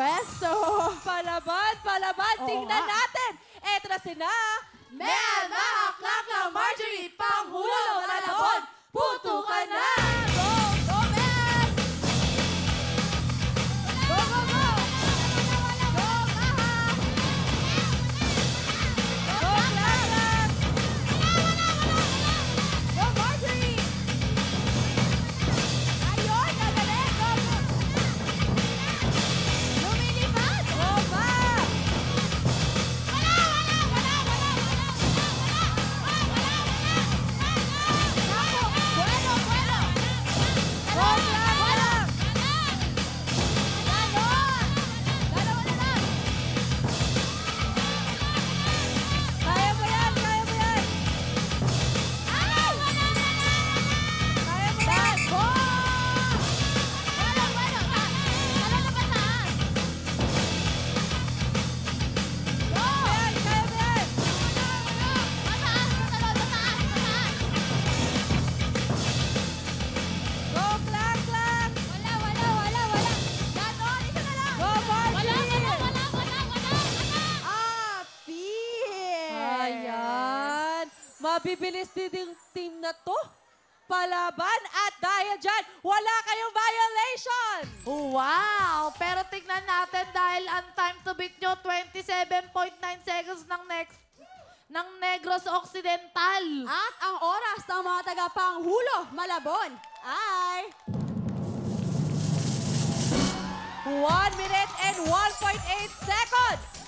pwesto. Palaban, palaban. Oo Tingnan nga. natin. Eto na sina. Mel, Mahaklak ng Marjorie, Panghulo, Malabon, putukan na! Go, go, Mel! Go, go, go! Go, Maha! Go, Clara! Go, Marjorie! Ayun, nagaling! Go, go! Lumilipad! Go, Ma! Bueno, bueno! Go, Clara! Ganon! Dalawa na lang! Kaya mo yan! Kaya mo yan! Ay! Kaya mo yan! Go! Bueno, bueno! Talo na ba taas? Go! Kaya mo yan! Mataas! Talo, mataas! Mataas! Go, Clark, Clark! Wala, wala, wala, wala! Ganon! Isa na lang! Go, Marjorie! Wala! Api! Ayan. Mabibilis din yung team na to. Palaban at dahil dyan, wala kayong violation! Wow! Pero tignan natin dahil ang time to beat nyo, 27.9 seconds ng Negros Occidental. At ang oras ng mga taga-Panghulo, Malabon, ay... 1 minute and 1.8 seconds!